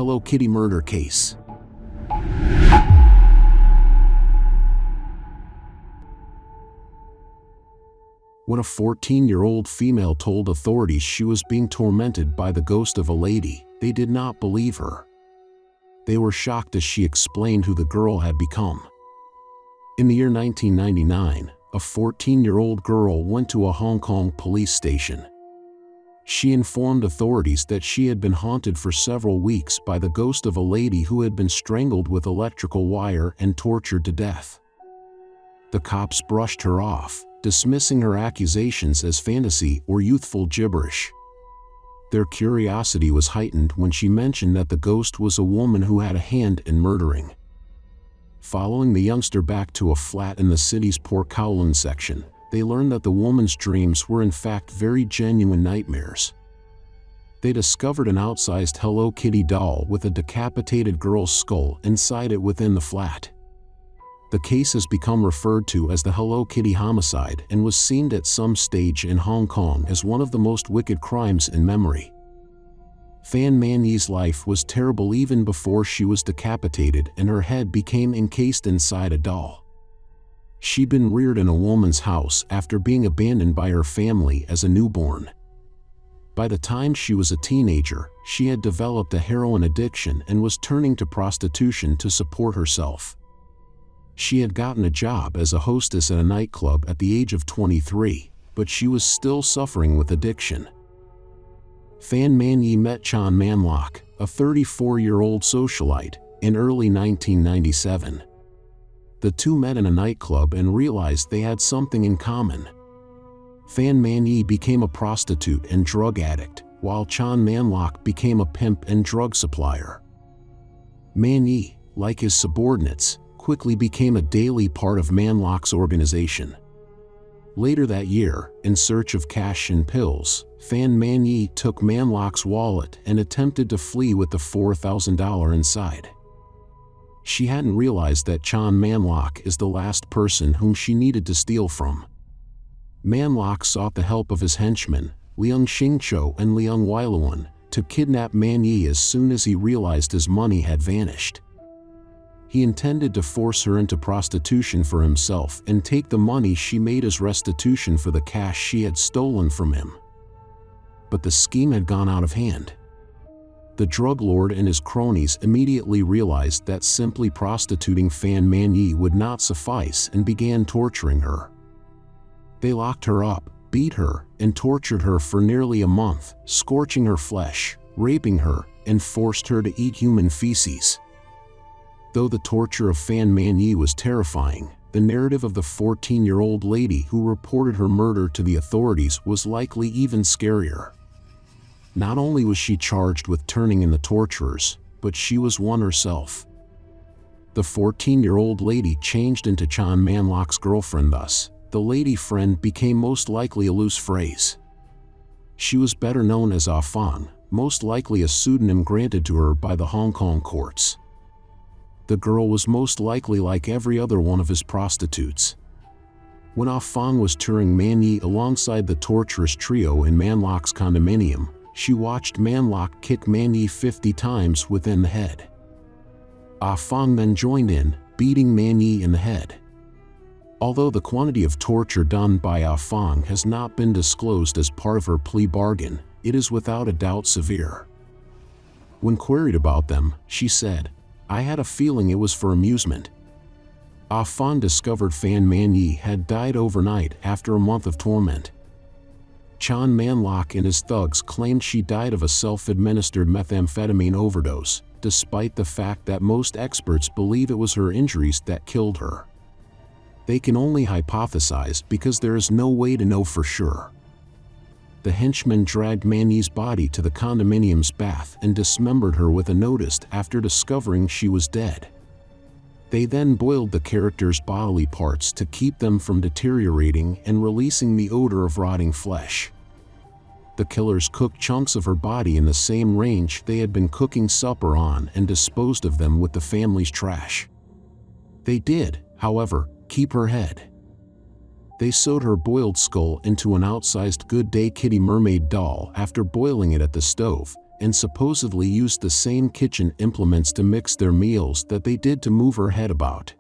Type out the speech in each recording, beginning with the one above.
Hello Kitty murder case. When a 14-year-old female told authorities she was being tormented by the ghost of a lady, they did not believe her. They were shocked as she explained who the girl had become. In the year 1999, a 14-year-old girl went to a Hong Kong police station. She informed authorities that she had been haunted for several weeks by the ghost of a lady who had been strangled with electrical wire and tortured to death. The cops brushed her off, dismissing her accusations as fantasy or youthful gibberish. Their curiosity was heightened when she mentioned that the ghost was a woman who had a hand in murdering. Following the youngster back to a flat in the city's Port Kowloon section, they learned that the woman's dreams were in fact very genuine nightmares. They discovered an outsized Hello Kitty doll with a decapitated girl's skull inside it within the flat. The case has become referred to as the Hello Kitty homicide and was seen at some stage in Hong Kong as one of the most wicked crimes in memory. Fan Man-yee's life was terrible even before she was decapitated and her head became encased inside a doll. She'd been reared in a woman's house after being abandoned by her family as a newborn. By the time she was a teenager, she had developed a heroin addiction and was turning to prostitution to support herself. She had gotten a job as a hostess at a nightclub at the age of 23, but she was still suffering with addiction. Fan Man-yee met Chan Man-lok, a 34-year-old socialite, in early 1997. The two met in a nightclub and realized they had something in common. Fan Man-yee became a prostitute and drug addict, while Chan Man-lok became a pimp and drug supplier. Man-yee, like his subordinates, quickly became a daily part of Man-lok's organization. Later that year, in search of cash and pills, Fan Man-yee took Man-lok's wallet and attempted to flee with the $4,000 inside. She hadn't realized that Chan Man-lok is the last person whom she needed to steal from. Man-lok sought the help of his henchmen, Leung Shing-cho and Leung Wailuan, to kidnap Man-yee as soon as he realized his money had vanished. He intended to force her into prostitution for himself and take the money she made as restitution for the cash she had stolen from him. But the scheme had gone out of hand. The drug lord and his cronies immediately realized that simply prostituting Fan Man-yee would not suffice and began torturing her. They locked her up, beat her, and tortured her for nearly a month, scorching her flesh, raping her, and forced her to eat human feces. Though the torture of Fan Man-yee was terrifying, the narrative of the 14-year-old lady who reported her murder to the authorities was likely even scarier. Not only was she charged with turning in the torturers, but she was one herself. The 14-year-old lady changed into Chan Man-lok's girlfriend thus. The lady friend became most likely a loose phrase. She was better known as Ah Fong, most likely a pseudonym granted to her by the Hong Kong courts. The girl was most likely like every other one of his prostitutes. When Ah Fong was touring Man-yee alongside the torturous trio in Man-lok's condominium, she watched Man-lok kick Man-yee 50 times within the head. Ah Fong then joined in, beating Man-yee in the head. Although the quantity of torture done by Ah Fong has not been disclosed as part of her plea bargain, it is without a doubt severe. When queried about them, she said, "I had a feeling it was for amusement." Ah Fong discovered Fan Man-yee had died overnight after a month of torment. Chan Man-lok and his thugs claimed she died of a self-administered methamphetamine overdose, despite the fact that most experts believe it was her injuries that killed her. They can only hypothesize because there is no way to know for sure. The henchmen dragged Man-yee's body to the condominium's bath and dismembered her with a notice after discovering she was dead. They then boiled the character's bodily parts to keep them from deteriorating and releasing the odor of rotting flesh. The killers cooked chunks of her body in the same range they had been cooking supper on and disposed of them with the family's trash. They did, however, keep her head. They sewed her boiled skull into an outsized Good Day Kitty mermaid doll after boiling it at the stove, and supposedly used the same kitchen implements to mix their meals that they did to move her head about.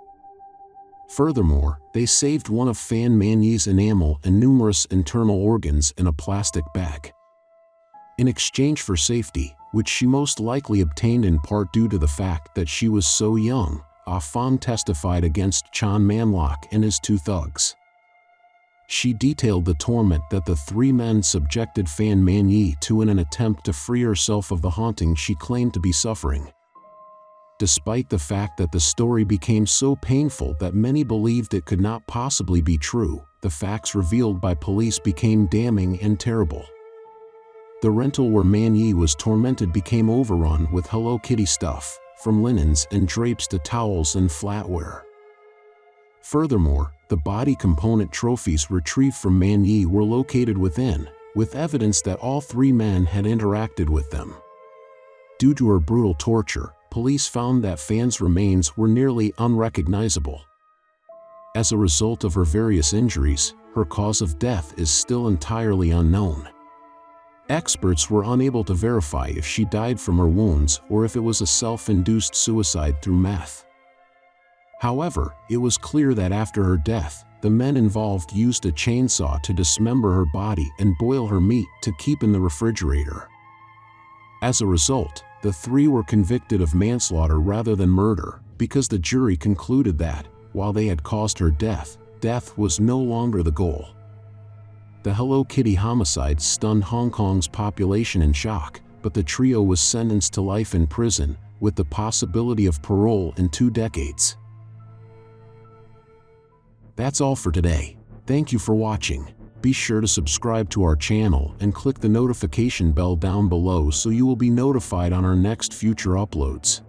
Furthermore, they saved one of Fan Man-yee's enamel and numerous internal organs in a plastic bag. In exchange for safety, which she most likely obtained in part due to the fact that she was so young, Fan testified against Chan Man-lok and his two thugs. She detailed the torment that the three men subjected Fan Man-yee to in an attempt to free herself of the haunting she claimed to be suffering. Despite the fact that the story became so painful that many believed it could not possibly be true, the facts revealed by police became damning and terrible. The rental where Man-yee was tormented became overrun with Hello Kitty stuff, from linens and drapes to towels and flatware. Furthermore, the body component trophies retrieved from Man-yee were located within, with evidence that all three men had interacted with them. Due to her brutal torture, police found that Fan's remains were nearly unrecognizable. As a result of her various injuries, her cause of death is still entirely unknown. Experts were unable to verify if she died from her wounds or if it was a self-induced suicide through meth. However, it was clear that after her death, the men involved used a chainsaw to dismember her body and boil her meat to keep in the refrigerator. As a result, the three were convicted of manslaughter rather than murder, because the jury concluded that, while they had caused her death, death was no longer the goal. The Hello Kitty homicide stunned Hong Kong's population in shock, but the trio was sentenced to life in prison, with the possibility of parole in 2 decades. That's all for today. Thank you for watching. Be sure to subscribe to our channel and click the notification bell down below so you will be notified on our next future uploads.